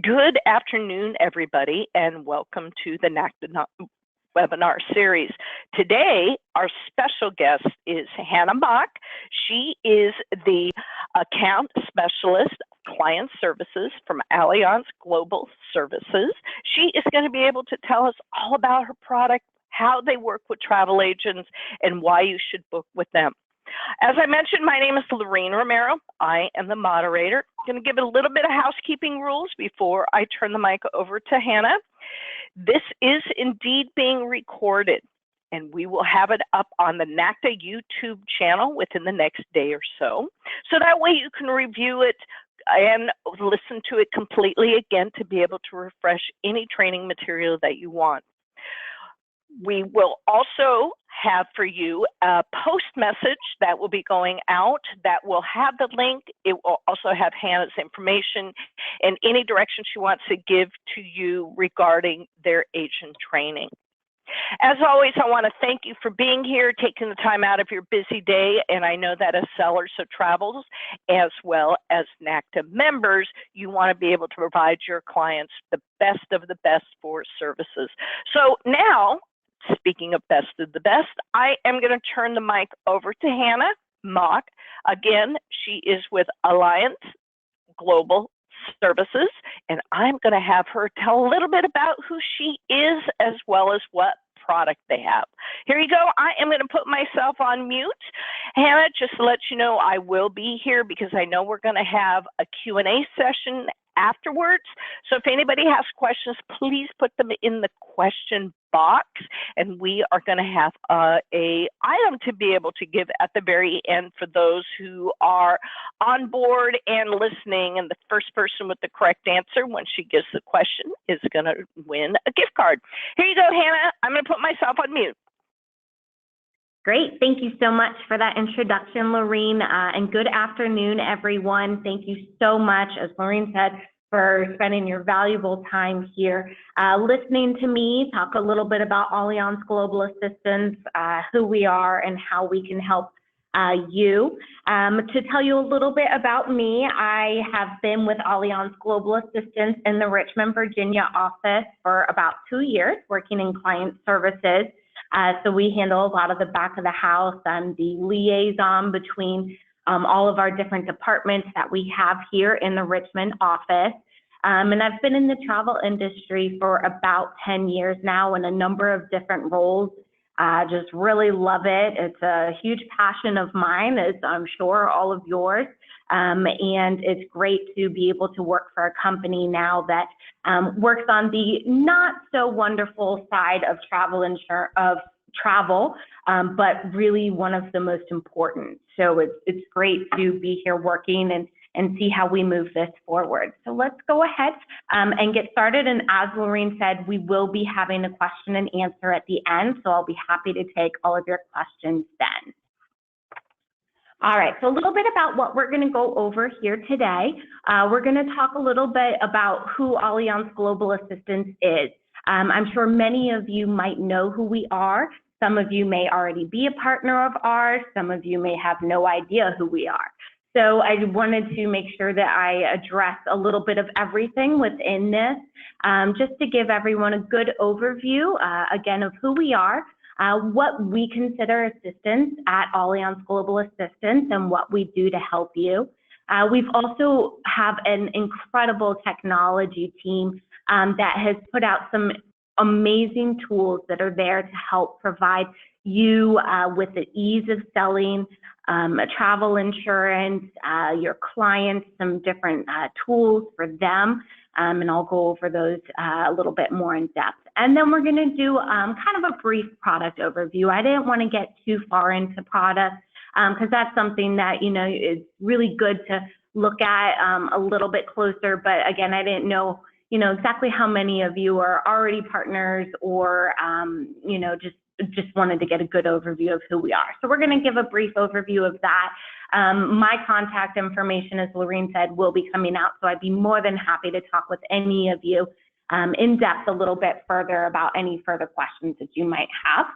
Good afternoon, everybody, and welcome to the NACTA webinar series. Today, our special guest is Hannah Mock. She is the account specialist client services from Allianz Global Services. She is going to be able to tell us all about her product, how they work with travel agents, and why you should book with them. As I mentioned, my name is Laureen Romero. I am the moderator. I'm going to give a little bit of housekeeping rules before I turn the mic over to Hannah. This is indeed being recorded, and we will have it up on the NACTA YouTube channel within the next day or so. So that way you can review it and listen to it completely again to be able to refresh any training material that you want. We will also have for you a post message that will be going out that will have the link. It will also have Hannah's information and any direction she wants to give to you regarding their agent training. As always, I want to thank you for being here, taking the time out of your busy day, and I know that as sellers of travels as well as NACTA members, you want to be able to provide your clients the best of the best for services. So now, speaking of best of the best, I am going to turn the mic over to Hannah Mock. Again, she is with Allianz Global Services, and I'm going to have her tell a little bit about who she is as well as what product they have. Here you go. I am going to put myself on mute. Hannah, just to let you know, I will be here because I know we're going to have a Q&A session afterwards. So if anybody has questions, please put them in the question box, and we are going to have a item to be able to give at the very end for those who are on board and listening, and the first person with the correct answer when she gives the question is going to win a gift card. Here you go, Hannah. I'm going to put myself on mute. Great. Thank you so much for that introduction, Laureen, and good afternoon, everyone. Thank you so much, as Laureen said, for spending your valuable time here, listening to me talk a little bit about Allianz Global Assistance, who we are and how we can help you. To tell you a little bit about me, I have been with Allianz Global Assistance in the Richmond, Virginia office for about 2 years, working in client services. So we handle a lot of the back of the house and the liaison between all of our different departments that we have here in the Richmond office. And I've been in the travel industry for about 10 years now in a number of different roles. Just really love it. It's a huge passion of mine, as I'm sure all of yours. And it's great to be able to work for a company now that works on the not so wonderful side of travel, but really one of the most important. So it's great to be here working and see how we move this forward. So let's go ahead and get started. And as Laureen said, we will be having a question and answer at the end. So I'll be happy to take all of your questions then. All right, so a little bit about what we're going to go over here today. We're going to talk a little bit about who Allianz Global Assistance is. I'm sure many of you might know who we are. Some of you may already be a partner of ours. Some of you may have no idea who we are. So I wanted to make sure that I address a little bit of everything within this, just to give everyone a good overview, again, of who we are, what we consider assistance at Allianz Global Assistance and what we do to help you. We've also have an incredible technology team that has put out some amazing tools that are there to help provide you with the ease of selling travel insurance, your clients, some different tools for them, and I'll go over those a little bit more in depth. And then we're going to do kind of a brief product overview. I didn't want to get too far into product because that's something that, you know, is really good to look at a little bit closer. But again, I didn't know, you know, exactly how many of you are already partners or, you know, just wanted to get a good overview of who we are. So we're going to give a brief overview of that. My contact information, as Laureen said, will be coming out. So I'd be more than happy to talk with any of you in depth a little bit further about any further questions that you might have.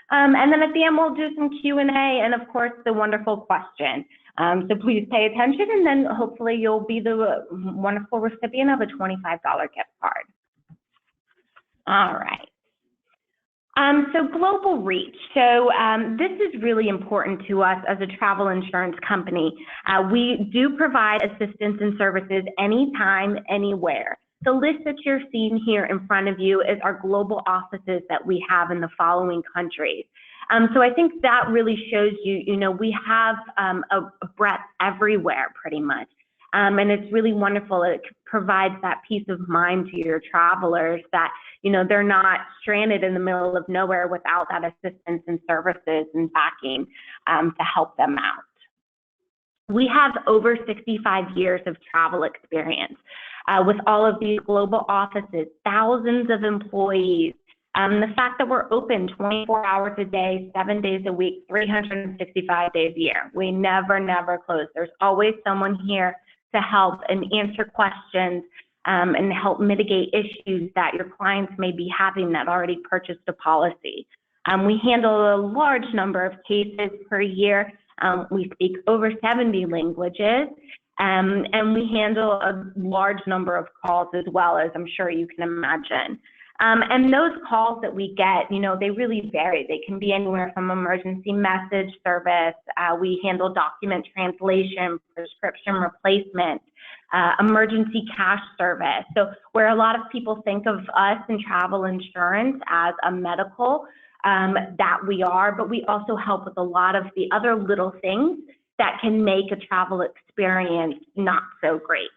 And then at the end, we'll do some Q&A and, of course, the wonderful question. So please pay attention, and then hopefully you'll be the wonderful recipient of a $25 gift card. All right. So global reach. So this is really important to us as a travel insurance company. We do provide assistance and services anytime, anywhere. The list that you're seeing here in front of you is our global offices that we have in the following countries. So I think that really shows you, we have a breadth everywhere pretty much. And it's really wonderful. It provides that peace of mind to your travelers that, they're not stranded in the middle of nowhere without that assistance and services and backing to help them out. We have over 65 years of travel experience with all of these global offices, thousands of employees. The fact that we're open 24 hours a day, 7 days a week, 365 days a year. We never close. There's always someone here to help and answer questions and help mitigate issues that your clients may be having that already purchased a policy. We handle a large number of cases per year. We speak over 70 languages, and we handle a large number of calls as well, as I'm sure you can imagine. And those calls that we get, they really vary. They can be anywhere from emergency message service. We handle document translation, prescription replacement, emergency cash service. So where a lot of people think of us in travel insurance as a medical, that we are, but we also help with a lot of the other little things that can make a travel experience not so great.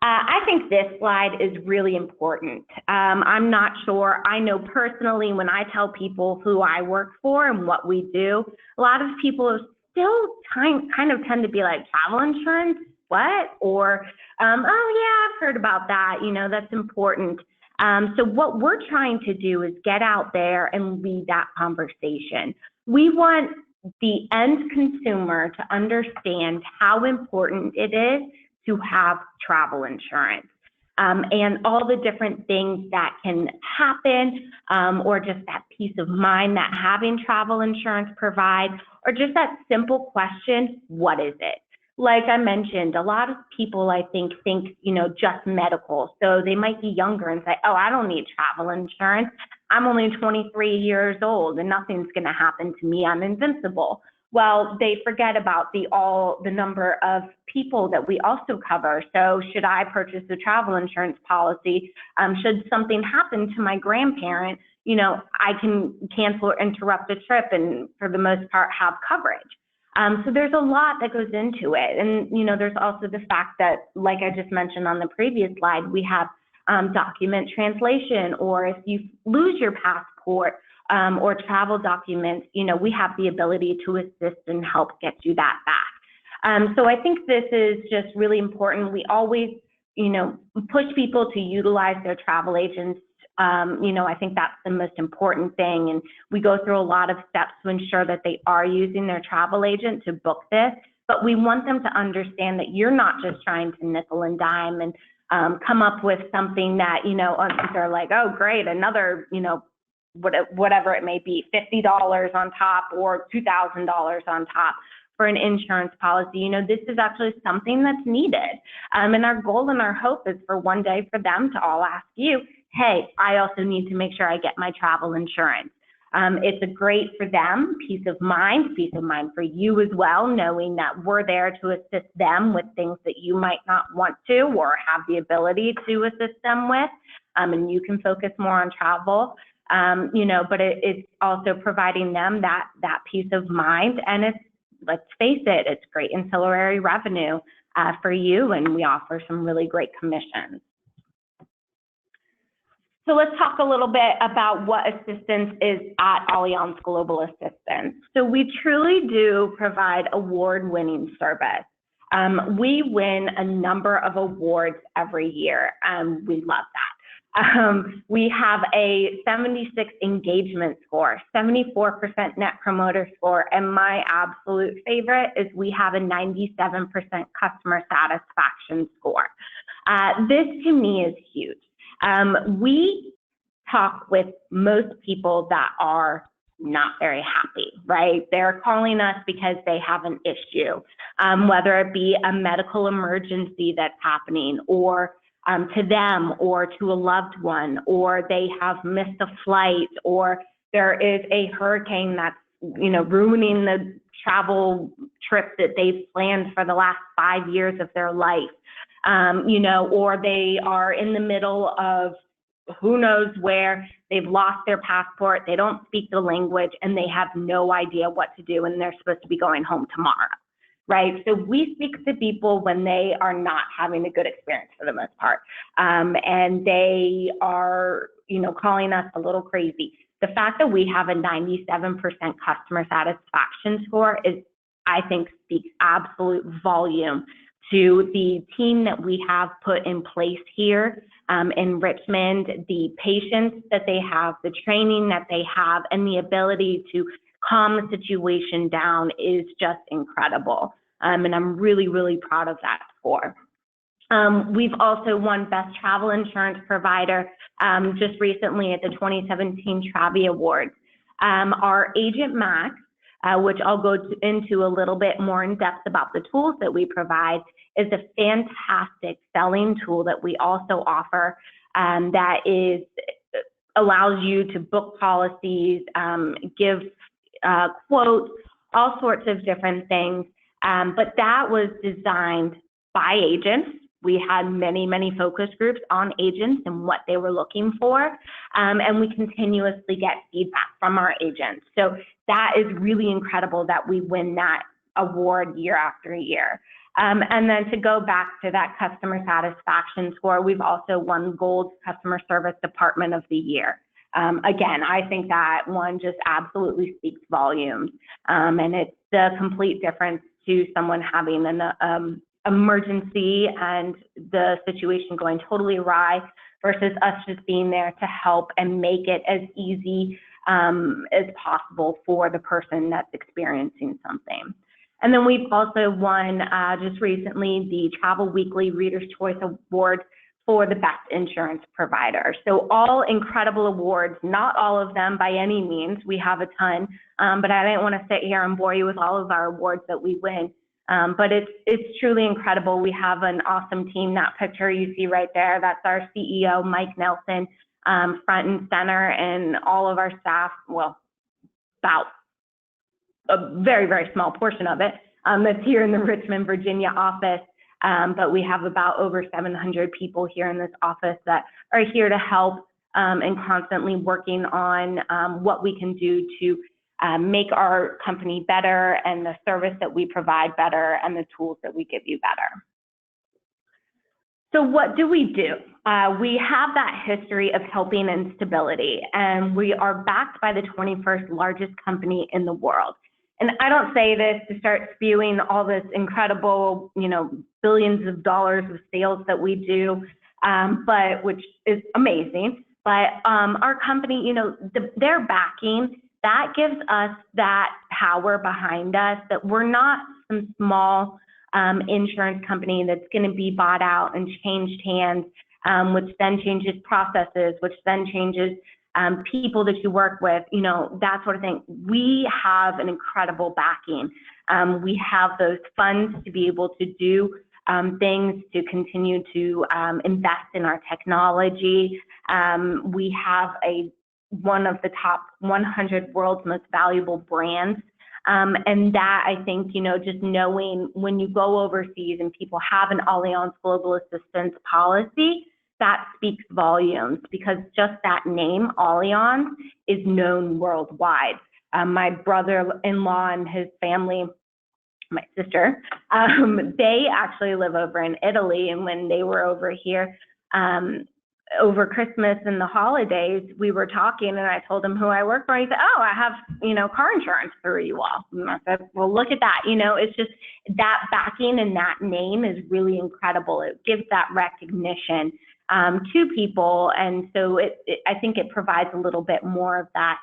I think this slide is really important. I'm not sure. I know personally when I tell people who I work for and what we do, a lot of people still kind of tend to be like, travel insurance, what? Or, oh yeah, I've heard about that. That's important. So what we're trying to do is get out there and lead that conversation. We want the end consumer to understand how important it is to have travel insurance and all the different things that can happen or just that peace of mind that having travel insurance provides, or just that simple question, what is it? Like I mentioned, a lot of people I think, just medical. So they might be younger and say, oh, I don't need travel insurance. I'm only 23 years old and nothing's gonna happen to me. I'm invincible. Well, they forget about the number of people that we also cover. So should I purchase a travel insurance policy, should something happen to my grandparent, I can cancel or interrupt a trip and for the most part have coverage. So there's a lot that goes into it. And, there's also the fact that, like I just mentioned on the previous slide, we have document translation, or if you lose your passport, or travel documents, we have the ability to assist and help get you that back. So I think this is just really important. We always, push people to utilize their travel agents. I think that's the most important thing. And we go through a lot of steps to ensure that they are using their travel agent to book this. But we want them to understand that you're not just trying to nickel and dime and come up with something that, they're like, oh, great, another, whatever it may be, $50 on top or $2,000 on top for an insurance policy. This is actually something that's needed. And our goal and our hope is for one day for them to all ask you, hey, I also need to make sure I get my travel insurance. It's a great for them, peace of mind for you as well, knowing that we're there to assist them with things that you might not want to or have the ability to assist them with, and you can focus more on travel. But it's also providing them that peace of mind, and let's face it, it's great ancillary revenue for you, and we offer some really great commissions. So let's talk a little bit about what assistance is at Allianz Global Assistance. So we truly do provide award-winning service. We win a number of awards every year, and we love that. We have a 76 engagement score, 74% net promoter score, and my absolute favorite is we have a 97% customer satisfaction score. This to me is huge. We talk with most people that are not very happy, right? They're calling us because they have an issue, whether it be a medical emergency that's happening, or to them or to a loved one, or they have missed a flight, or there is a hurricane that's, ruining the travel trip that they've planned for the last 5 years of their life, or they are in the middle of who knows where, they've lost their passport, they don't speak the language, and they have no idea what to do, and they're supposed to be going home tomorrow, right? So we speak to people when they are not having a good experience for the most part, and they are, calling us a little crazy. The fact that we have a 97% customer satisfaction score is, I think, speaks absolute volume to the team that we have put in place here in Richmond, the patience that they have, the training that they have, and the ability to calm the situation down is just incredible. And I'm really, really proud of that score. We've also won Best Travel Insurance Provider just recently at the 2017 Travi Awards. Our Agent Max, which I'll go into a little bit more in depth about the tools that we provide, is a fantastic selling tool that we also offer that allows you to book policies, give quotes, all sorts of different things. But that was designed by agents. We had many, many focus groups on agents and what they were looking for, and we continuously get feedback from our agents. So that is really incredible that we win that award year after year. And then to go back to that customer satisfaction score, we've also won Gold Customer Service Department of the Year. Again, I think that one just absolutely speaks volumes, and it's the complete difference to someone having an emergency and the situation going totally awry versus us just being there to help and make it as easy as possible for the person that's experiencing something. And then we've also won just recently the Travel Weekly Reader's Choice Award for the best insurance provider. So all incredible awards, not all of them by any means. We have a ton, but I didn't want to sit here and bore you with all of our awards that we win. But it's truly incredible. We have an awesome team. That picture you see right there, that's our CEO, Mike Nelson, front and center, and all of our staff, well, about a very, very small portion of it that's here in the Richmond, Virginia office. But we have about over 700 people here in this office that are here to help and constantly working on what we can do to make our company better and the service that we provide better and the tools that we give you better. So what do? We have that history of helping and stability, and we are backed by the 21st largest company in the world. And I don't say this to start spewing all this incredible, billions of dollars of sales that we do, but which is amazing. But our company, their backing, that gives us that power behind us that we're not some small insurance company that's going to be bought out and changed hands, which then changes processes, which then changes people that you work with, that sort of thing. We have an incredible backing. We have those funds to be able to do things to continue to invest in our technology. We have one of the top 100 world's most valuable brands. And that, I think, just knowing when you go overseas and people have an Allianz Global Assistance policy, that speaks volumes, because just that name, Allianz, is known worldwide. My brother-in-law and his family, my sister, they actually live over in Italy, and when they were over here over Christmas and the holidays, we were talking, and I told him who I work for. He said, "Oh, I have, car insurance through you all." And I said, "Well, look at that." It's just that backing and that name is really incredible. It gives that recognition to people, and so I think it provides a little bit more of that.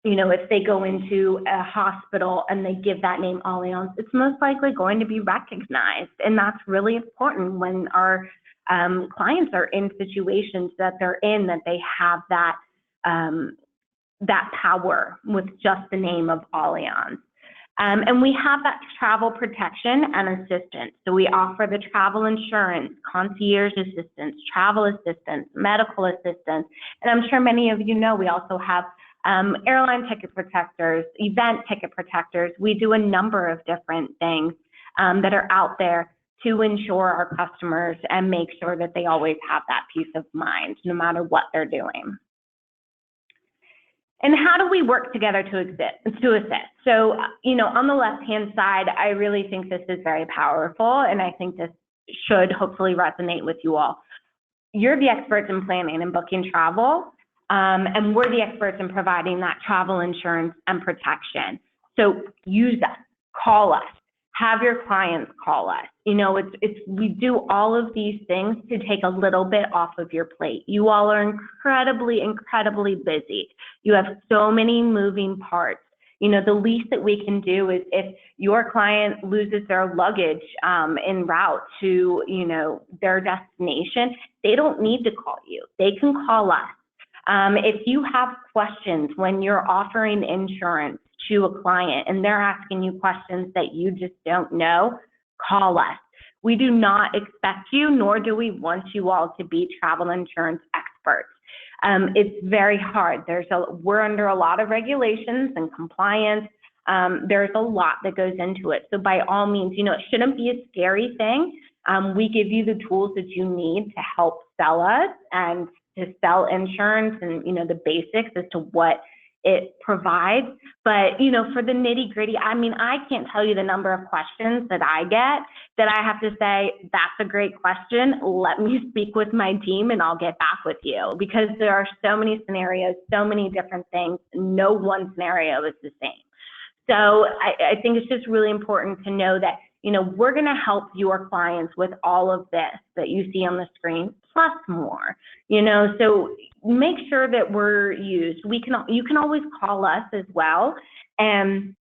If they go into a hospital and they give that name Allianz, it's most likely going to be recognized, and that's really important when our clients are in situations that they're in, that they have that that power with just the name of Allianz. And we have that travel protection and assistance. So we offer the travel insurance, concierge assistance, travel assistance, medical assistance. And I'm sure many of you know we also have airline ticket protectors, event ticket protectors. We do a number of different things that are out there to ensure our customers and make sure that they always have that peace of mind, no matter what they're doing. And how do we work together to assist? So, on the left-hand side, I really think this is very powerful, and I think this should hopefully resonate with you all. You're the experts in planning and booking travel, and we're the experts in providing that travel insurance and protection. So use us, call us, have your clients call us. We do all of these things to take a little bit off of your plate. You all are incredibly busy. You have so many moving parts. The least that we can do is if your client loses their luggage en route to, their destination, they don't need to call you. They can call us. If you have questions when you're offering insurance to a client and they're asking you questions that you just don't know, call us. We do not expect you, nor do we want you all to be travel insurance experts. It's very hard. We're under a lot of regulations and compliance. There's a lot that goes into it. So by all means, it shouldn't be a scary thing. We give you the tools that you need to help sell us and to sell insurance and, the basics as to what it provides. But, for the nitty gritty, I can't tell you the number of questions that I get that I have to say, that's a great question. Let me speak with my team and I'll get back with you, because there are so many scenarios, so many different things. No one scenario is the same. So I think it's just really important to know that, we're going to help your clients with all of this that you see on the screen, plus more, so make sure that we're used. You can always call us as well and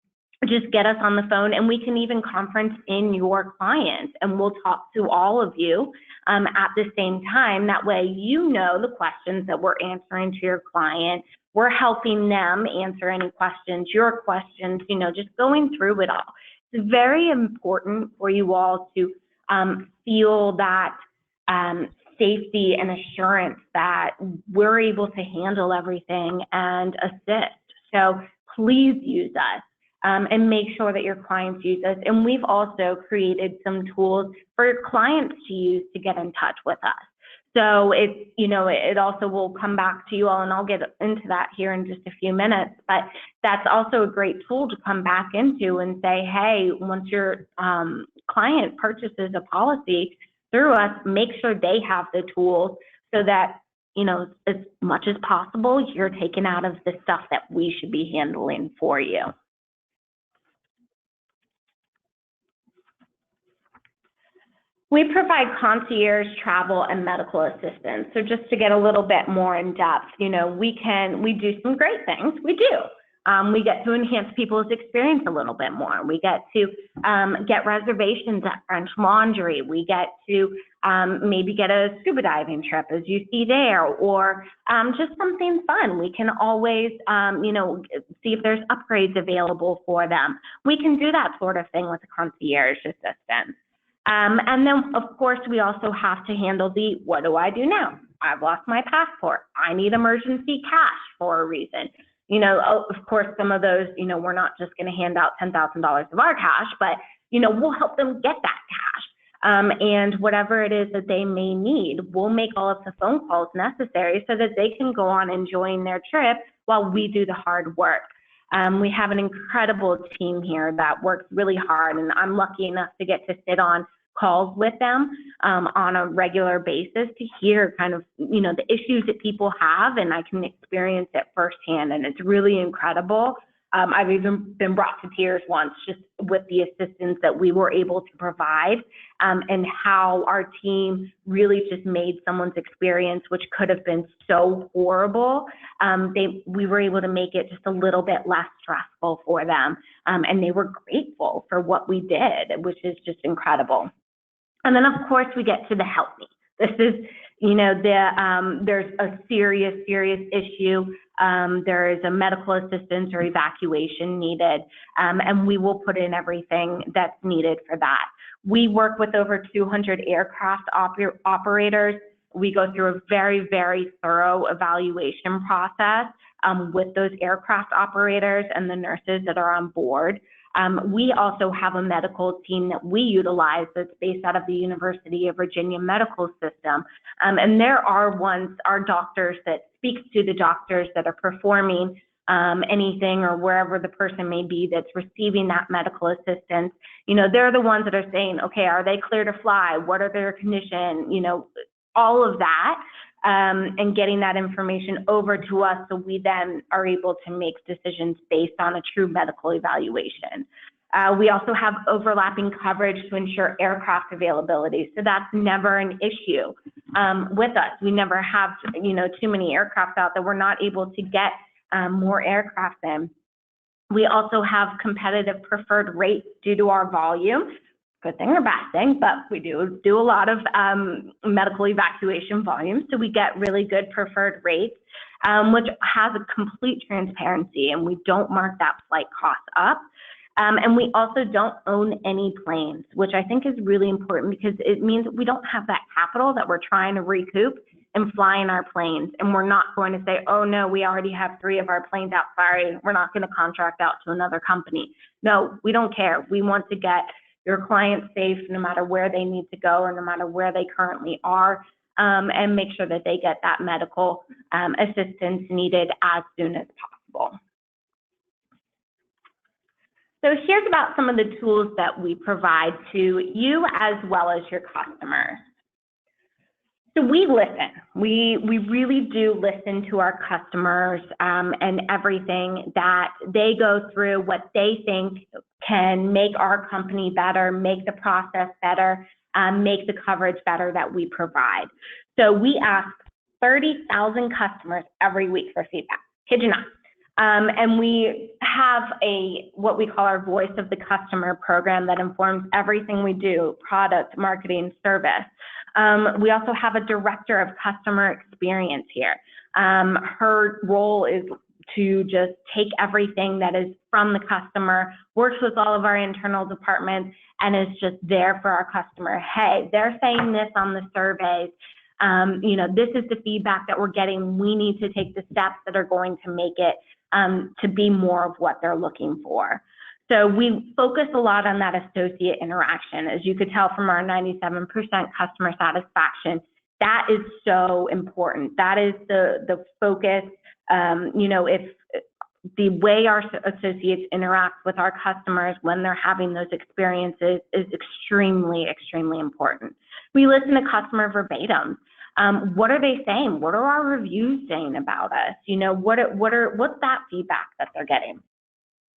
just get us on the phone, and we can even conference in your clients and we'll talk to all of you at the same time. That way, the questions that we're answering to your client, we're helping them answer any questions, your questions, just going through it all. It's very important for you all to feel that safety and assurance that we're able to handle everything and assist. So please use us and make sure that your clients use us. And we've also created some tools for your clients to use to get in touch with us. So it also will come back to you all, and I'll get into that here in just a few minutes, but that's also a great tool to come back into and say, hey, once your client purchases a policy through us, make sure they have the tools so that, as much as possible, you're taken out of the stuff that we should be handling for you. We provide concierge, travel, and medical assistance. So just to get a little bit more in depth, we do some great things. We do. We get to enhance people's experience a little bit more. We get to get reservations at French Laundry. We get to maybe get a scuba diving trip, as you see there, or just something fun. We can always, see if there's upgrades available for them. We can do that sort of thing with a concierge assistant. And then, of course, we also have to handle the, what do I do now? I've lost my passport. I need emergency cash for a reason. Of course, some of those, we're not just going to hand out $10,000 of our cash, but, we'll help them get that cash. And whatever it is that they may need, we'll make all of the phone calls necessary so that they can go on enjoying their trip while we do the hard work. We have an incredible team here that works really hard, and I'm lucky enough to get to sit on calls with them on a regular basis to hear kind of, the issues that people have, and I can experience it firsthand, and it's really incredible. I've even been brought to tears once just with the assistance that we were able to provide and how our team really just made someone's experience, which could have been so horrible, we were able to make it just a little bit less stressful for them. And they were grateful for what we did, which is just incredible. And then, of course, we get to the help me. This is, there's a serious issue. There is a medical assistance or evacuation needed, and we will put in everything that's needed for that. We work with over 200 aircraft operators. We go through a very, very thorough evaluation process with those aircraft operators and the nurses that are on board. We also have a medical team that we utilize that's based out of the University of Virginia Medical System. And there are doctors that speaks to the doctors that are performing anything or wherever the person may be that's receiving that medical assistance. They're the ones that are saying, okay, are they clear to fly? What are their conditions? All of that, and getting that information over to us so we then are able to make decisions based on a true medical evaluation. We also have overlapping coverage to ensure aircraft availability. So that's never an issue with us. We never have, too many aircraft out that we're not able to get more aircraft in. We also have competitive preferred rates due to our volume. Good thing or bad thing, but we do a lot of medical evacuation volume, so we get really good preferred rates, which has a complete transparency, and we don't mark that flight cost up. And we also don't own any planes, which I think is really important because it means we don't have that capital that we're trying to recoup and fly in our planes. And we're not going to say, oh no, we already have 3 of our planes out, sorry, we're not going to contract out to another company. No, we don't care. We want to get your clients safe no matter where they need to go or no matter where they currently are, and make sure that they get that medical assistance needed as soon as possible. So here's about some of the tools that we provide to you as well as your customers. So we listen. We really do listen to our customers and everything that they go through, what they think can make our company better, make the process better, make the coverage better that we provide. So we ask 30,000 customers every week for feedback, kid you not. And we have what we call our Voice of the Customer program that informs everything we do, product, marketing, service. We also have a director of customer experience here. Her role is to just take everything that is from the customer, works with all of our internal departments, and is just there for our customer. Hey, they're saying this on the surveys. This is the feedback that we're getting. We need to take the steps that are going to make it to be more of what they're looking for. So we focus a lot on that associate interaction. As you could tell from our 97% customer satisfaction, that is so important. That is the focus. If the way our associates interact with our customers when they're having those experiences is extremely, extremely important. We listen to customer verbatim. What are they saying? What are our reviews saying about us? What's that feedback that they're getting?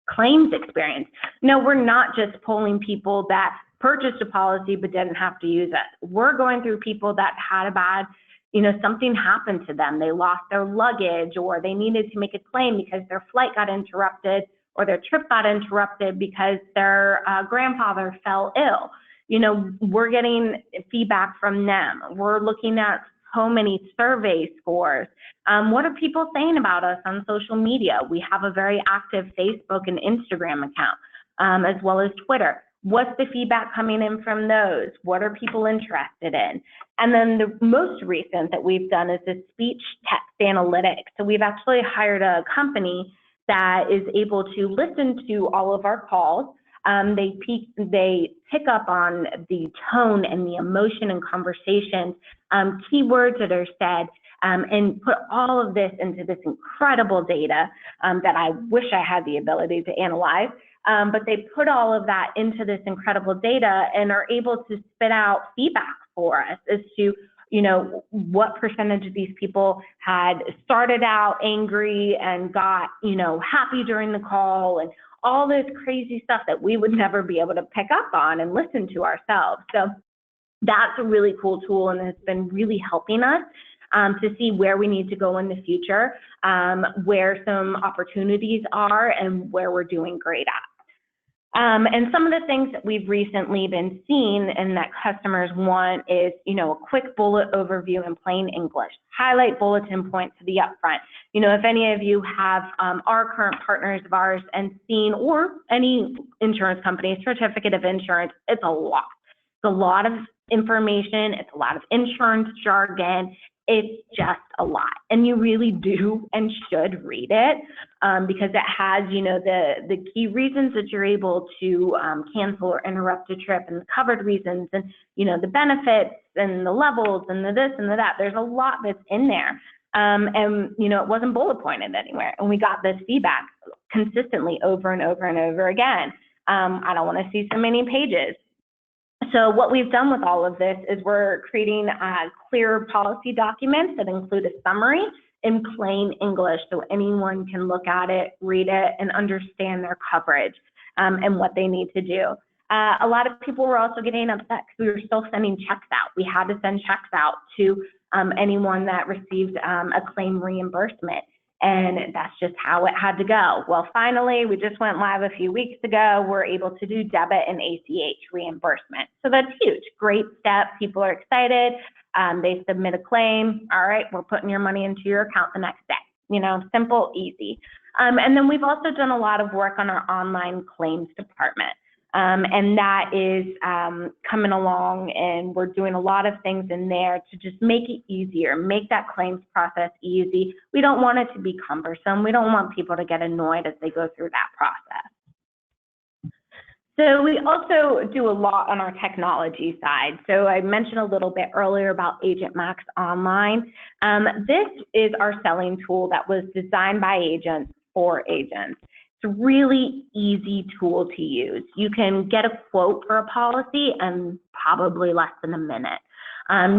Claims experience. No, we're not just polling people that purchased a policy but didn't have to use it. We're going through people that had a bad, something happened to them. They lost their luggage, or they needed to make a claim because their flight got interrupted or their trip got interrupted because their grandfather fell ill. We're getting feedback from them. We're looking at so many survey scores. What are people saying about us on social media? We have a very active Facebook and Instagram account, as well as Twitter. What's the feedback coming in from those? What are people interested in? And then the most recent that we've done is the speech text analytics. So we've actually hired a company that is able to listen to all of our calls. They pick up on the tone and the emotion and conversations, keywords that are said, and put all of this into this incredible data that I wish I had the ability to analyze. But they put all of that into this incredible data and are able to spit out feedback for us as to, what percentage of these people had started out angry and got, happy during the call, and all this crazy stuff that we would never be able to pick up on and listen to ourselves. So that's a really cool tool, and it's been really helping us to see where we need to go in the future, where some opportunities are, and where we're doing great at. And some of the things that we've recently been seeing and that customers want is, a quick bullet overview in plain English, highlight bulletin points to the upfront. If any of you have our current partners of ours and seen, or any insurance company, certificate of insurance, it's a lot. It's a lot of information. It's a lot of insurance jargon. It's just a lot. And you really do and should read it because it has, the key reasons that you're able to cancel or interrupt a trip, and the covered reasons, and, the benefits and the levels and the this and the that. There's a lot that's in there. And, it wasn't bullet pointed anywhere. And we got this feedback consistently over and over and over again. I don't want to see so many pages. So what we've done with all of this is we're creating clear policy documents that include a summary in plain English so anyone can look at it, read it, and understand their coverage and what they need to do. A lot of people were also getting upset because we were still sending checks out. We had to send checks out to anyone that received a claim reimbursement. And that's just how it had to go. Well, finally, we just went live a few weeks ago. We're able to do debit and ACH reimbursement. So that's huge. Great step. People are excited. They submit a claim. All right, we're putting your money into your account the next day. Simple, easy. And then we've also done a lot of work on our online claims department. And that is coming along, and we're doing a lot of things in there to just make it easier, make that claims process easy. We don't want it to be cumbersome. We don't want people to get annoyed as they go through that process. So we also do a lot on our technology side. So I mentioned a little bit earlier about Agent Max Online. This is our selling tool that was designed by agents for agents. It's a really easy tool to use. You can get a quote for a policy in probably less than a minute.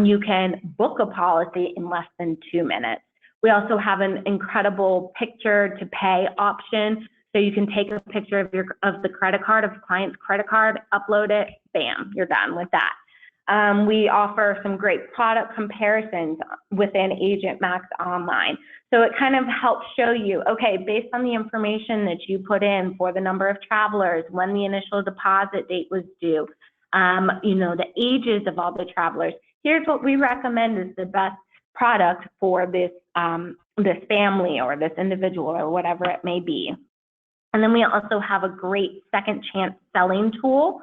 You can book a policy in less than 2 minutes. We also have an incredible picture to pay option. So you can take a picture of the credit card, of the client's credit card, upload it, bam, you're done with that. We offer some great product comparisons within Agent Max Online. So it kind of helps show you, okay, based on the information that you put in for the number of travelers, when the initial deposit date was due, the ages of all the travelers, here's what we recommend is the best product for this, this family or this individual or whatever it may be. And then we also have a great second chance selling tool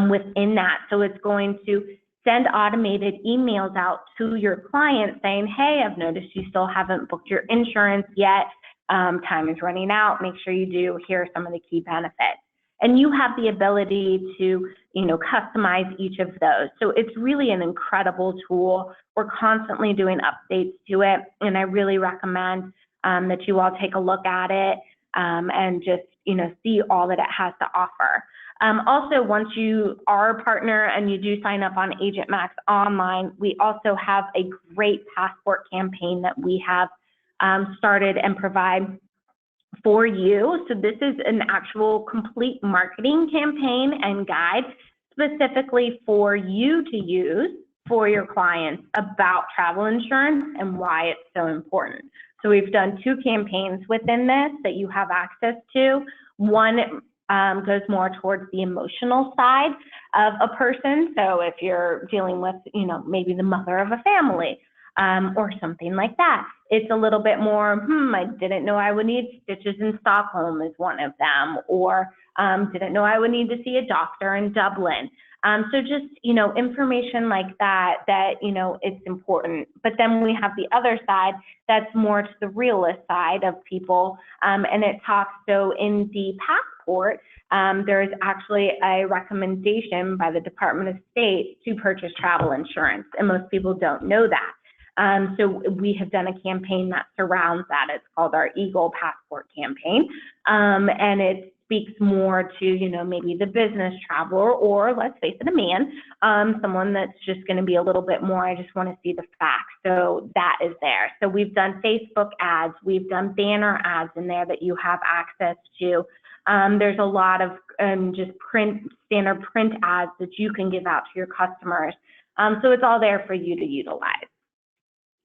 within that. So it's going to send automated emails out to your client saying, hey, I've noticed you still haven't booked your insurance yet. Time is running out. Make sure you do. Here are some of the key benefits. And you have the ability to, customize each of those. So it's really an incredible tool. We're constantly doing updates to it. And I really recommend that you all take a look at it and just, see all that it has to offer. Also, once you are a partner and you do sign up on Agent Max Online, we also have a great passport campaign that we have started and provide for you. So this is an actual complete marketing campaign and guide specifically for you to use for your clients about travel insurance and why it's so important. So we've done 2 campaigns within this that you have access to. One goes more towards the emotional side of a person. So if you're dealing with, maybe the mother of a family or something like that, it's a little bit more, I didn't know I would need stitches in Stockholm is one of them, or didn't know I would need to see a doctor in Dublin. So just, information like that, it's important. But then we have the other side that's more to the realist side of people. And it talks, so in the passport, there is actually a recommendation by the Department of State to purchase travel insurance. And most people don't know that. So we have done a campaign that surrounds that. It's called our Eagle Passport campaign. And it speaks more to, maybe the business traveler, or let's face it, a man, someone that's just going to be a little bit more, I just want to see the facts. So that is there. So we've done Facebook ads, we've done banner ads in there that you have access to. There's a lot of just standard print ads that you can give out to your customers. So it's all there for you to utilize.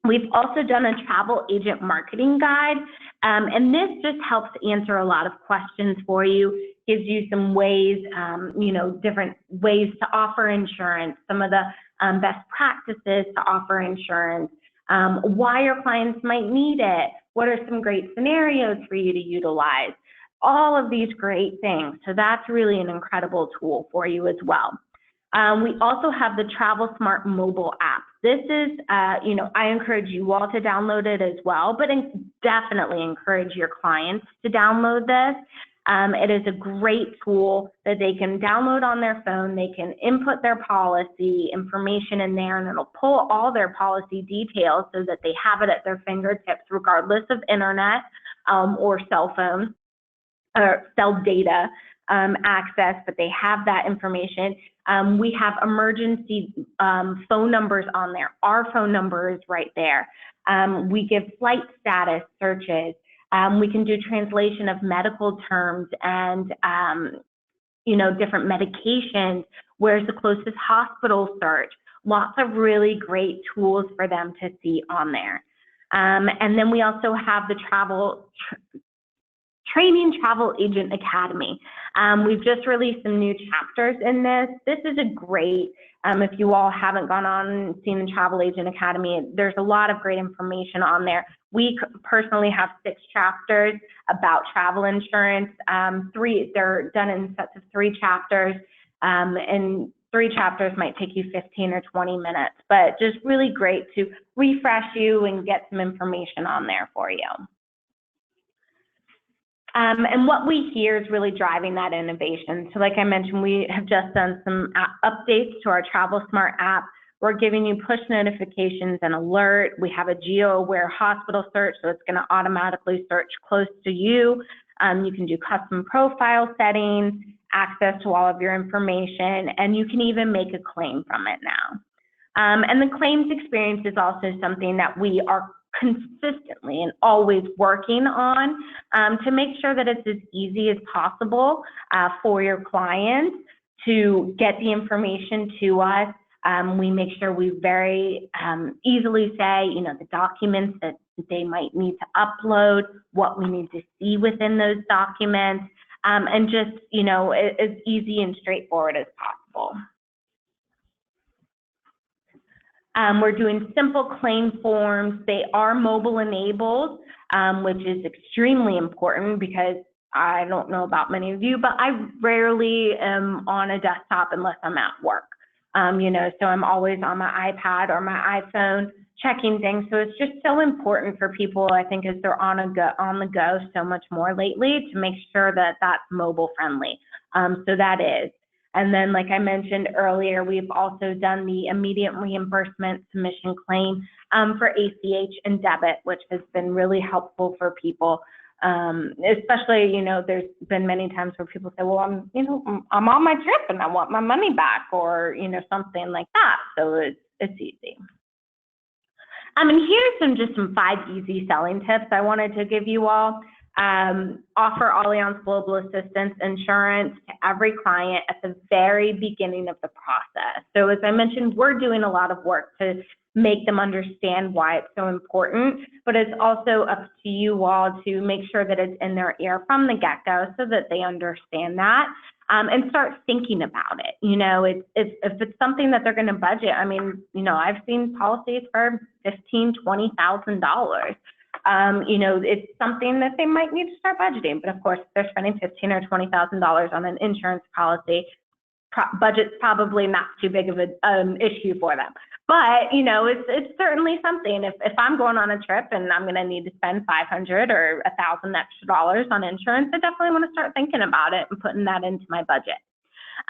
We've also done a travel agent marketing guide, and this just helps answer a lot of questions for you, gives you some ways, different ways to offer insurance, some of the best practices to offer insurance, why your clients might need it, what are some great scenarios for you to utilize, all of these great things. So that's really an incredible tool for you as well. We also have the Travel Smart mobile app. This is, I encourage you all to download it as well, but definitely encourage your clients to download this. It is a great tool that they can download on their phone. They can input their policy information in there, and it'll pull all their policy details so that they have it at their fingertips, regardless of internet or cell phone or cell data access, but they have that information. We have emergency phone numbers on there. Our phone number is right there. We give flight status searches. We can do translation of medical terms and, different medications. Where's the closest hospital search? Lots of really great tools for them to see on there. And then we also have the Training Travel Agent Academy. We've just released some new chapters in this. This is a great, if you all haven't gone on and seen the Travel Agent Academy, there's a lot of great information on there. We personally have 6 chapters about travel insurance. They're done in sets of 3 chapters, and 3 chapters might take you 15 or 20 minutes, but just really great to refresh you and get some information on there for you. And what we hear is really driving that innovation. So like I mentioned, we have just done some updates to our Travel Smart app. We're giving you push notifications and alert. We have a geo-aware hospital search, so it's going to automatically search close to you. You can do custom profile settings, access to all of your information, and you can even make a claim from it now. And the claims experience is also something that we are consistently and always working on to make sure that it's as easy as possible for your clients to get the information to us. We make sure we very easily say, the documents that they might need to upload, what we need to see within those documents, and just, as easy and straightforward as possible. We're doing simple claim forms. They are mobile enabled, which is extremely important because I don't know about many of you, but I rarely am on a desktop unless I'm at work. So I'm always on my iPad or my iPhone checking things. So it's just so important for people, I think, as they're on the go so much more lately, to make sure that that's mobile friendly. So that is. And then, like I mentioned earlier, we've also done the immediate reimbursement submission claim for ACH and debit, which has been really helpful for people. Especially, there's been many times where people say, well, I'm on my trip and I want my money back, or, something like that. So it's easy. And here's just some 5 easy selling tips I wanted to give you all. Offer Allianz Global Assistance insurance to every client at the very beginning of the process. So as I mentioned, we're doing a lot of work to make them understand why it's so important, but it's also up to you all to make sure that it's in their ear from the get-go so that they understand that, and start thinking about it. If it's something that they're going to budget, I've seen policies for $15,000, $20,000. It's something that they might need to start budgeting. But of course, if they're spending $15,000 or $20,000 on an insurance policy, budget's probably not too big of an issue for them. But, it's certainly something. If I'm going on a trip and I'm going to need to spend $500 or $1,000 extra dollars on insurance, I definitely want to start thinking about it and putting that into my budget.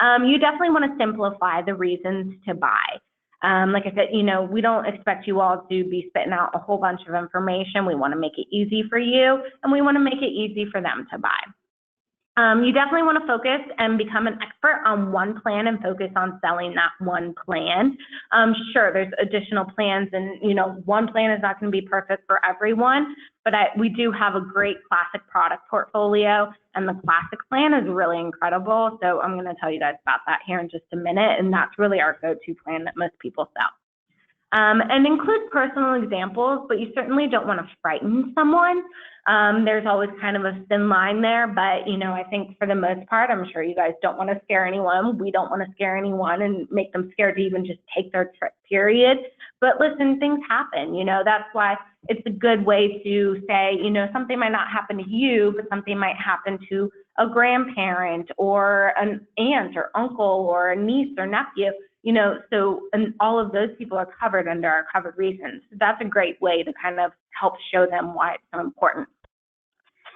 You definitely want to simplify the reasons to buy. Like I said, we don't expect you all to be spitting out a whole bunch of information. We want to make it easy for you, and we want to make it easy for them to buy. You definitely want to focus and become an expert on one plan and focus on selling that one plan. Sure, there's additional plans, and one plan is not going to be perfect for everyone, but we do have a great classic product portfolio, and the classic plan is really incredible. So I'm going to tell you guys about that here in just a minute, and that's really our go-to plan that most people sell. and include personal examples, but you certainly don't want to frighten someone. There's always kind of a thin line there, but I think for the most part, I'm sure you guys don't want to scare anyone. We don't want to scare anyone and make them scared to even just take their trip, period. But listen, things happen, that's why it's a good way to say, something might not happen to you, but something might happen to a grandparent or an aunt or uncle or a niece or nephew. And all of those people are covered under our covered reasons. So that's a great way to kind of help show them why it's so important.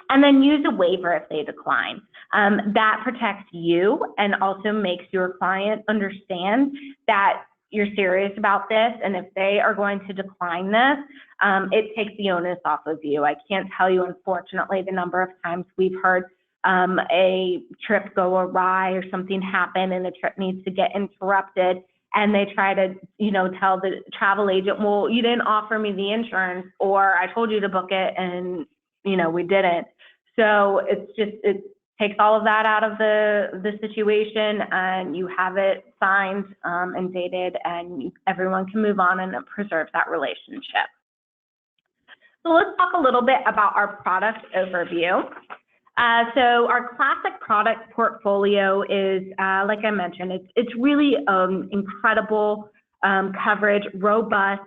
And then use a waiver if they decline. That protects you and also makes your client understand that you're serious about this. And if they are going to decline this, it takes the onus off of you. I can't tell you, unfortunately, the number of times we've heard a trip go awry or something happen and the trip needs to get interrupted, and they try to, tell the travel agent, well, you didn't offer me the insurance, or I told you to book it and, we didn't. So it takes all of that out of the situation, and you have it signed and dated, and everyone can move on, and it preserves that relationship. So let's talk a little bit about our product overview. So our classic product portfolio is, like I mentioned, it's really incredible coverage, robust.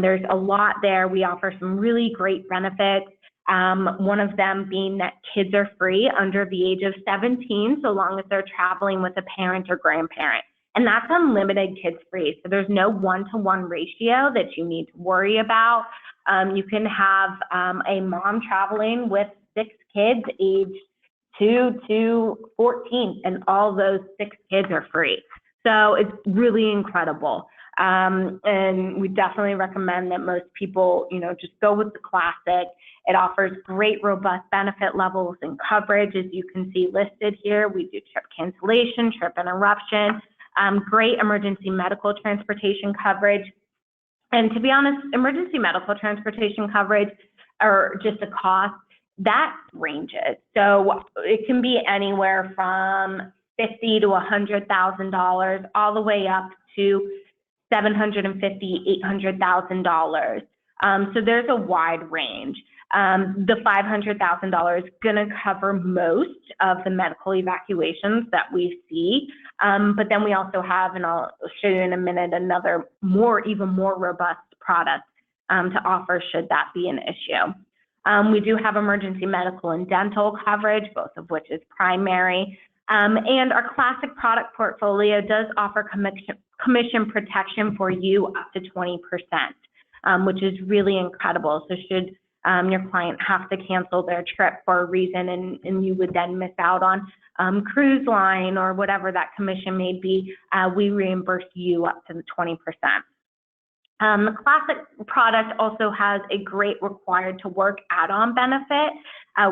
There's a lot there. We offer some really great benefits. One of them being that kids are free under the age of 17, so long as they're traveling with a parent or grandparent. And that's unlimited kids free. So there's no one-to-one ratio that you need to worry about. You can have a mom traveling with 6 kids aged 2 to 14, and all those 6 kids are free. So it's really incredible. And we definitely recommend that most people, just go with the classic. It offers great, robust benefit levels and coverage, as you can see listed here. We do trip cancellation, trip interruption, great emergency medical transportation coverage. And to be honest, emergency medical transportation coverage, or just a cost, that ranges. So it can be anywhere from $50,000 to $100,000, all the way up to $750,000, $800,000. So there's a wide range. The $500,000 is going to cover most of the medical evacuations that we see. But then we also have, and I'll show you in a minute, another even more robust product to offer should that be an issue. We do have emergency medical and dental coverage, both of which is primary. And our classic product portfolio does offer commission protection for you up to 20%, which is really incredible. So should your client have to cancel their trip for a reason, and you would then miss out on cruise line or whatever that commission may be, we reimburse you up to the 20%. The classic product also has a great required to work add-on benefit,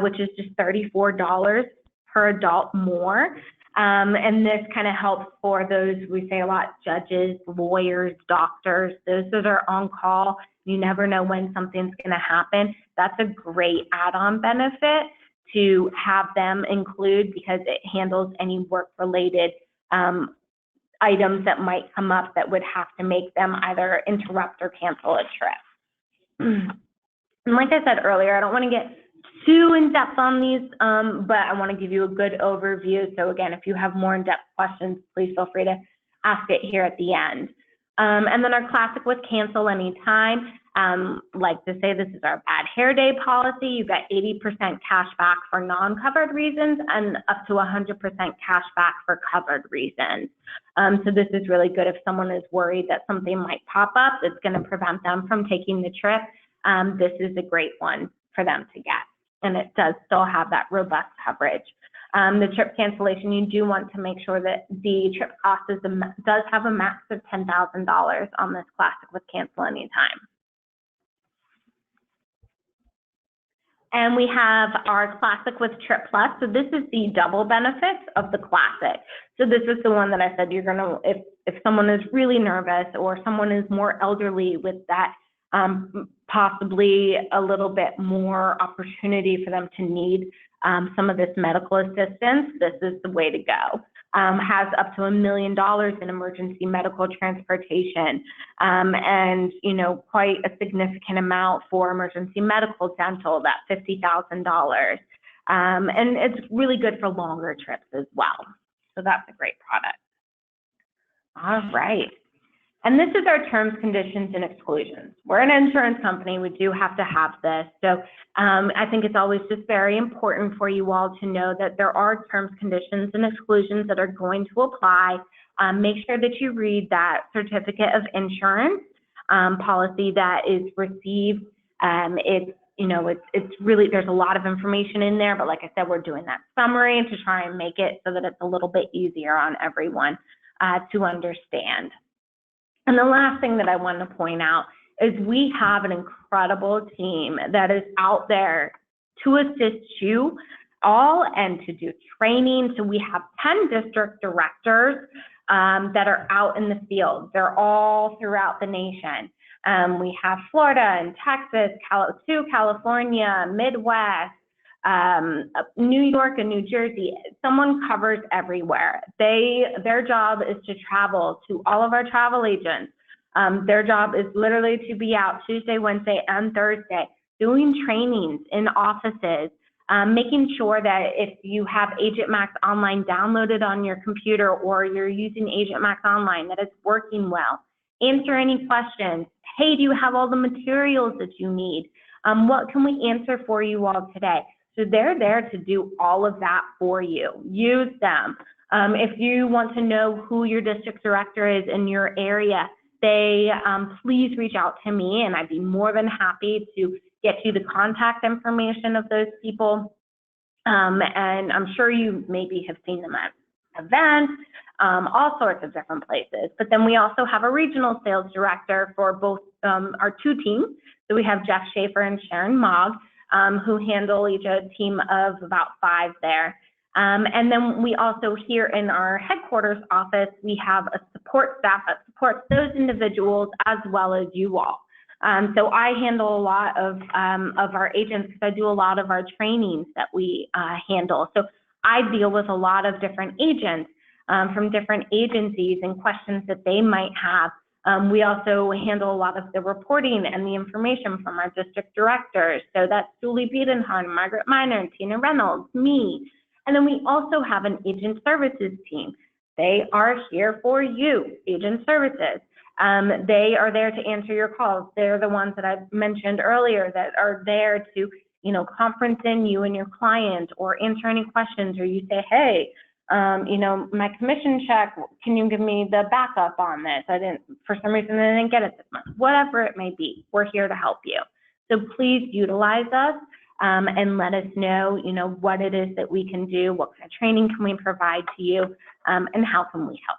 which is just $34 per adult more. And this kind of helps for those, we say a lot, judges, lawyers, doctors, those that are on call. You never know when something's going to happen. That's a great add-on benefit to have them include, because it handles any work-related items that might come up that would have to make them either interrupt or cancel a trip. And like I said earlier, I don't want to get too in-depth on these, but I want to give you a good overview. So again, if you have more in-depth questions, please feel free to ask it here at the end. And then our classic with cancel anytime. Like to say, this is our bad hair day policy. You get 80% cash back for non-covered reasons and up to 100% cash back for covered reasons. So this is really good if someone is worried that something might pop up that's going to prevent them from taking the trip. This is a great one for them to get. And it does still have that robust coverage. The trip cancellation, you do want to make sure that the trip cost does have a max of $10,000 on this classic with cancel anytime. And we have our classic with Trip Plus. So this is the double benefits of the classic. So this is the one that I said you're gonna, if someone is really nervous or someone is more elderly with that, possibly a little bit more opportunity for them to need some of this medical assistance, this is the way to go. has up to $1 million in emergency medical transportation, and, quite a significant amount for emergency medical dental, that $50,000. And it's really good for longer trips as well. So that's a great product. All right. And this is our terms, conditions, and exclusions. We're an insurance company. We do have to have this. So I think it's always just very important for you all to know that there are terms, conditions, and exclusions that are going to apply. Make sure that you read that certificate of insurance policy that is received. It's really, there's a lot of information in there, but like I said, we're doing that summary to try and make it so that it's a little bit easier on everyone to understand. And the last thing that I want to point out is we have an incredible team that is out there to assist you all and to do training. So we have 10 district directors that are out in the field. They're all throughout the nation. We have Florida and Texas, California, Midwest, New York and New Jersey. Someone covers everywhere. Their job is to travel to all of our travel agents. Their job is literally to be out Tuesday, Wednesday, and Thursday doing trainings in offices, making sure that if you have Agent Max Online downloaded on your computer or you're using Agent Max Online, that it's working well. Answer any questions. Hey, do you have all the materials that you need? What can we answer for you all today? So they're there to do all of that for you. Use them. If you want to know who your district director is in your area, please reach out to me and I'd be more than happy to get you the contact information of those people. And I'm sure you maybe have seen them at events, all sorts of different places. But then we also have a regional sales director for both our two teams. So we have Jeff Schaefer and Sharon Mogg, who handle each a team of about 5 there. And then we also here in our headquarters office, we have a support staff that supports those individuals as well as you all. So I handle a lot of our agents because I do a lot of our trainings that we handle. So I deal with a lot of different agents from different agencies and questions that they might have. We also handle a lot of the reporting and the information from our district directors. So that's Julie Biedenhahn, Margaret Miner, Tina Reynolds, me. And then we also have an agent services team. They are here for you, agent services. They are there to answer your calls. They're the ones that I mentioned earlier that are there to, conference in you and your client or answer any questions, or you say, hey, my commission check, can you give me the backup on this? For some reason, I didn't get it this month. Whatever it may be, we're here to help you. So please utilize us and let us know, what it is that we can do, what kind of training can we provide to you, and how can we help.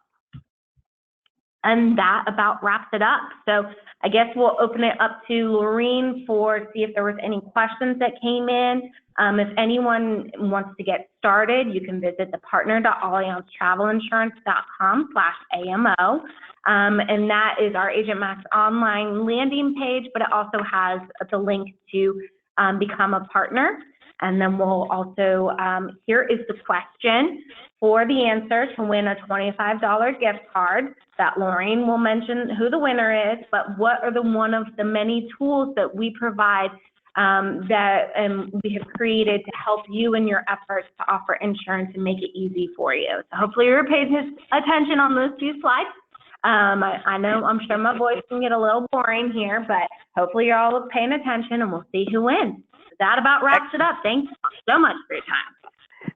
And that about wraps it up. So I guess we'll open it up to Laureen see if there was any questions that came in. If anyone wants to get started, you can visit the partner.allianztravelinsurance.com/AMO. And that is our Agent Max online landing page, but it also has the link to become a partner. And then we'll also, here is the question for the answer to win a $25 gift card that Laureen will mention who the winner is, but what are one of the many tools that we provide that we have created to help you in your efforts to offer insurance and make it easy for you. So hopefully you're paying attention on those 2 slides. I'm sure my voice can get a little boring here, but hopefully you're all paying attention and we'll see who wins. That about wraps it up. Thanks so much for your time.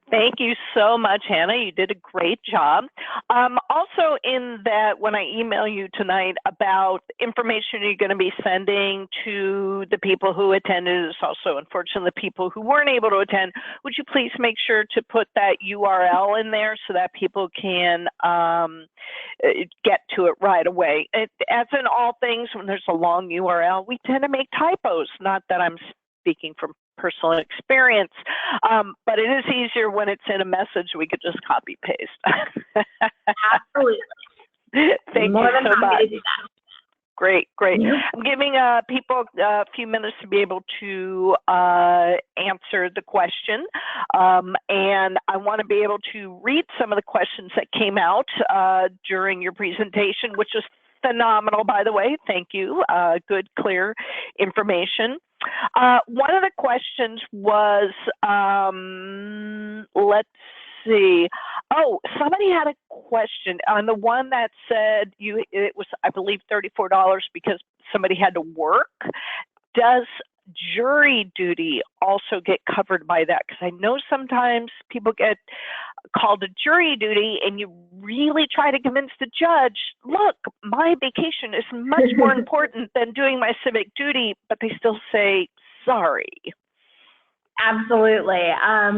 Thank you so much, Hannah. You did a great job. Also in that, when I email you tonight about information you're going to be sending to the people who attended, it's also, unfortunately, the people who weren't able to attend, would you please make sure to put that URL in there so that people can get to it right away. As in all things, when there's a long URL, we tend to make typos, not that I'm speaking from personal experience, but it is easier when it's in a message. We could just copy paste. Absolutely. Thank you so much. Great, great. Yeah. I'm giving people a few minutes to be able to answer the question, and I want to be able to read some of the questions that came out during your presentation, which was phenomenal, by the way. Thank you. Good, clear information. One of the questions was, let's see. Oh, somebody had a question on the one that said it was, I believe, $34 because somebody had to work. Does jury duty also get covered by that? Because I know sometimes people get called to jury duty and you really try to convince the judge, look, my vacation is much more important than doing my civic duty, but they still say, sorry. Absolutely.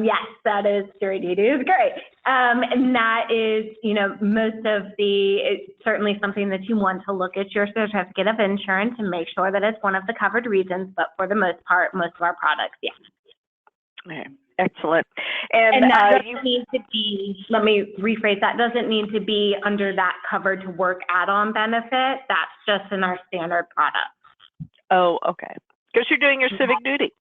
Yes, that is jury duty is great. And that is, it's certainly something that you want to look at your certificate of insurance and make sure that it's one of the covered reasons, but for the most part, most of our products, yes. Okay. Excellent. And that doesn't need to be, let me rephrase, that doesn't need to be under that covered to work add-on benefit. That's just in our standard product. Oh, okay. Because you're doing your civic duty.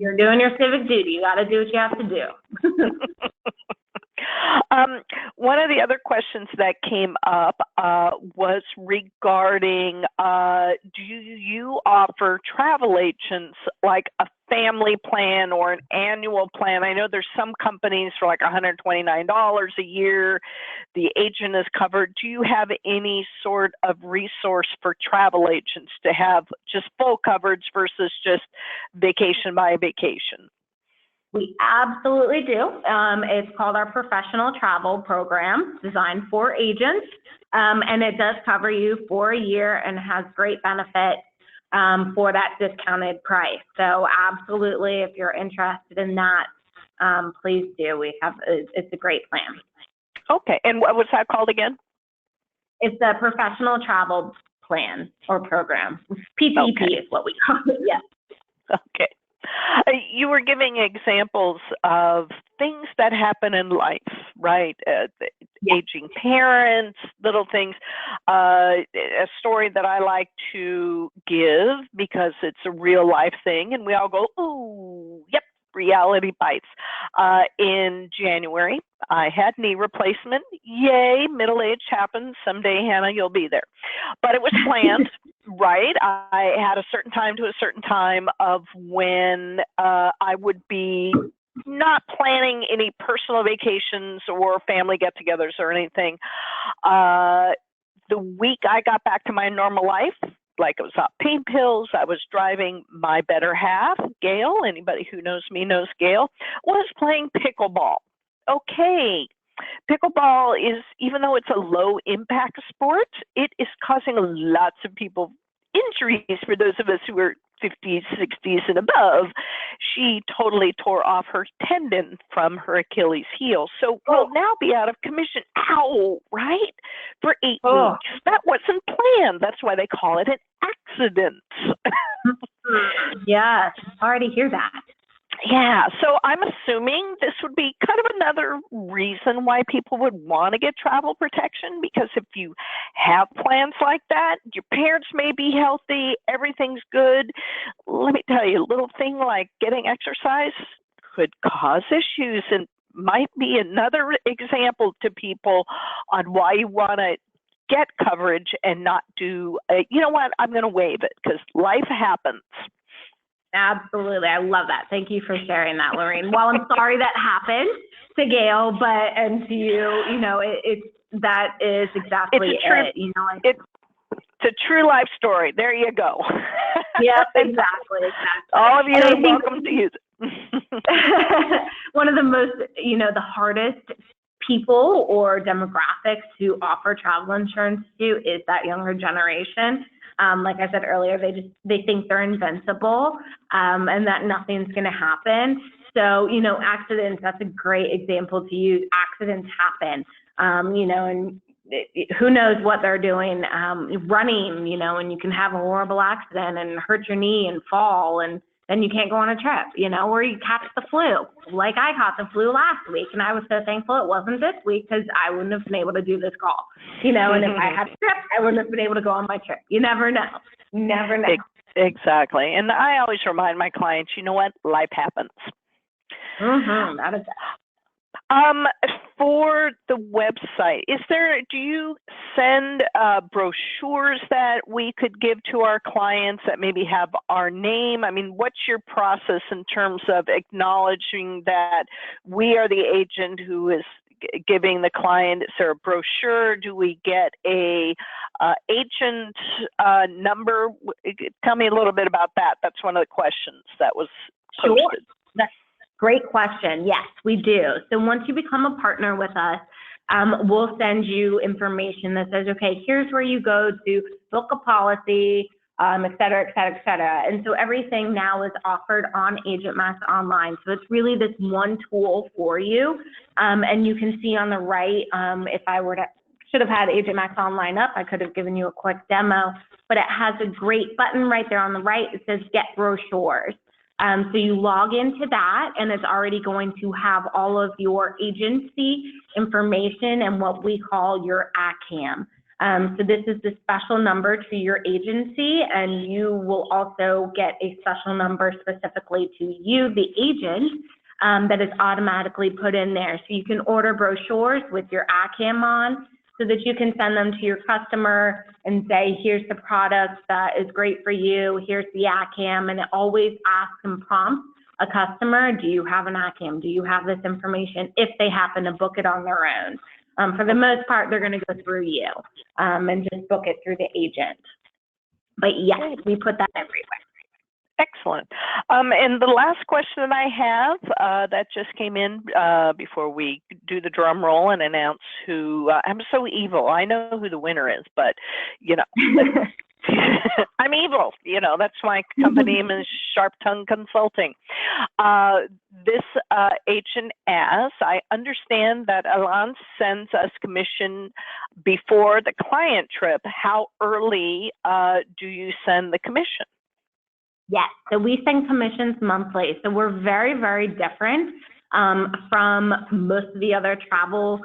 You're doing your civic duty. You got to do what you have to do. One of the other questions that came up was regarding, do you offer travel agents like a family plan or an annual plan? I know there's some companies for like $129 a year. The agent is covered. Do you have any sort of resource for travel agents to have just full coverage versus just vacation by vacation? We absolutely do. It's called our professional travel program, designed for agents, and it does cover you for a year and has great benefit for that discounted price. So absolutely, if you're interested in that, please do. It's a great plan. Okay, and what was that called again? It's a professional travel plan or program. PTP is what we call it, yes. Okay. You were giving examples of things that happen in life, right? Aging parents, little things. A story that I like to give because it's a real life thing, and we all go, "Ooh, yep, reality bites." In January, I had knee replacement. Yay, middle age happens. Someday, Hannah, you'll be there. But it was planned. Right. I had a certain time to a certain time of when I would be not planning any personal vacations or family get-togethers or anything. The week I got back to my normal life, like I was off pain pills, I was driving my better half, Gail, anybody who knows me knows Gail, was playing pickleball. Okay. Pickleball is, even though it's a low impact sport, it is causing lots of people injuries for those of us who are 50s, 60s and above. She totally tore off her tendon from her Achilles heel. So will now be out of commission. Ow, right? For 8 weeks. That wasn't planned. That's why they call it an accident. Yes, sorry to hear that. Yeah, so I'm assuming this would be kind of another reason why people would want to get travel protection, because if you have plans like that, your parents may be healthy, everything's good. Let me tell you, a little thing like getting exercise could cause issues and might be another example to people on why you want to get coverage and not do, you know what, I'm going to waive it because life happens. Absolutely. I love that. Thank you for sharing that, Laureen. Well, I'm sorry that happened to Gail, and to you, that is exactly it. It's a true life story. There you go. Yep, exactly. All of you are welcome to use it. One of the most, the hardest people or demographics to offer travel insurance to is that younger generation. Like I said earlier, they think they're invincible, and that nothing's going to happen. So, accidents, that's a great example to use. Accidents happen, and who knows what they're doing, running, and you can have a horrible accident and hurt your knee and fall and then you can't go on a trip, or you catch the flu. Like I caught the flu last week, and I was so thankful it wasn't this week because I wouldn't have been able to do this call, and if I had a trip, I wouldn't have been able to go on my trip. You never know. You never know. Exactly. And I always remind my clients, you know what? Life happens. That is it. For the website, do you send brochures that we could give to our clients that maybe have our name? I mean, what's your process in terms of acknowledging that we are the agent who is giving the client? Is there a brochure? Do we get a agent number? Tell me a little bit about that. That's one of the questions that was posted. Sure. That's great question. Yes, we do. So once you become a partner with us, we'll send you information that says, okay, here's where you go to book a policy, et cetera, et cetera, et cetera. And so everything now is offered on Agent Max Online. So it's really this one tool for you. And you can see on the right, if I should have had Agent Max Online up, I could have given you a quick demo, but it has a great button right there on the right. It says Get Brochures. So you log into that, and it's already going to have all of your agency information and what we call your ACAM. So this is the special number to your agency, and you will also get a special number specifically to you, the agent, that is automatically put in there. So you can order brochures with your ACAM on, so that you can send them to your customer and say, here's the product that is great for you, here's the ACAM, and it always asks and prompts a customer, do you have an ACAM? Do you have this information? If they happen to book it on their own. For the most part, they're gonna go through you and just book it through the agent. But yes, we put that everywhere. Excellent. And the last question that I have that just came in before we do the drum roll and announce who, I'm so evil. I know who the winner is, but, I'm evil. That's my company name is Sharp Tongue Consulting. This agent asks, I understand that Allianz sends us commission before the client trip. How early do you send the commission? Yes, so we send commissions monthly. So we're very, very different from most of the other travel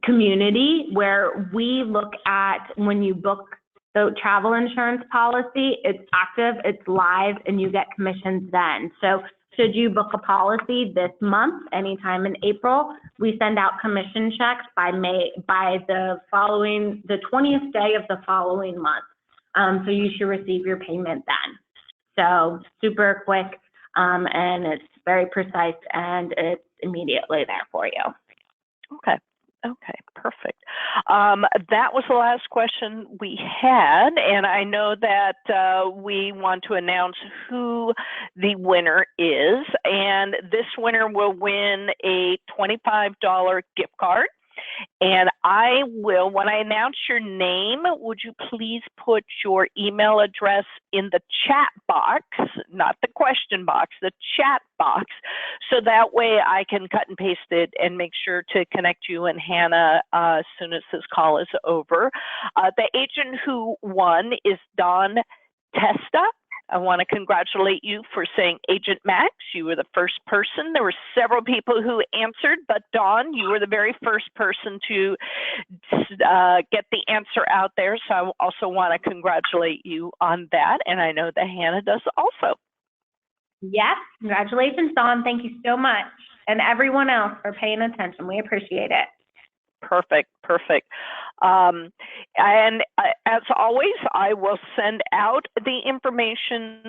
community, where we look at when you book the travel insurance policy, it's active, it's live, and you get commissions then. So should you book a policy this month, anytime in April, we send out commission checks by the 20th day of the following month. So you should receive your payment then. So super quick, and it's very precise, and it's immediately there for you. Okay, perfect. That was the last question we had, and I know that we want to announce who the winner is, and this winner will win a $25 gift card. And I will, when I announce your name, would you please put your email address in the chat box, not the question box, the chat box, so that way I can cut and paste it and make sure to connect you and Hannah as soon as this call is over. The agent who won is Dawn Testa. I want to congratulate you for saying Agent Max. You were the first person. There were several people who answered, but Dawn, you were the very first person to get the answer out there. So I also want to congratulate you on that. And I know that Hannah does also. Yes, congratulations, Dawn. Thank you so much. And everyone else for paying attention. We appreciate it. Perfect. And as always, I will send out the information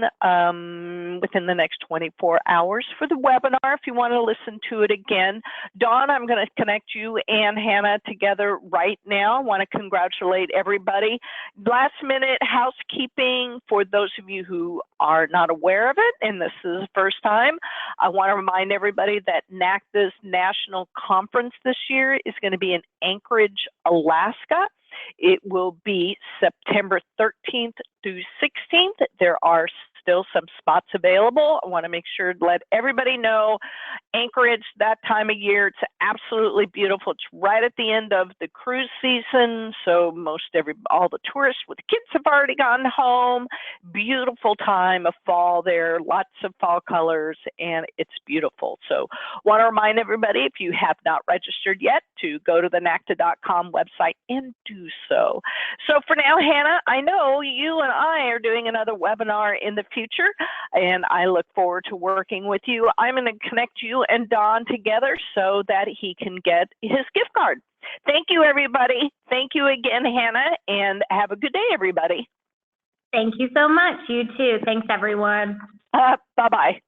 within the next 24 hours for the webinar if you want to listen to it again. Dawn, I'm going to connect you and Hannah together right now. I want to congratulate everybody. Last minute housekeeping for those of you who are not aware of it, and this is the first time, I want to remind everybody that NACTA's national conference this year is going to be in Anchorage, Alaska. It will be September 13th through 16th. There are still some spots available. I want to make sure to let everybody know Anchorage, that time of year, it's absolutely beautiful. It's right at the end of the cruise season, so all the tourists with kids have already gone home. Beautiful time of fall there, lots of fall colors, and it's beautiful. So want to remind everybody, if you have not registered yet, to go to the NACTA.com website and do so. So for now, Hannah, I know you and I are doing another webinar in the future, and I look forward to working with you. I'm going to connect you and Don together so that he can get his gift card. Thank you, everybody. Thank you again, Hannah, and have a good day, everybody. Thank you so much. You too. Thanks, everyone. Bye-bye.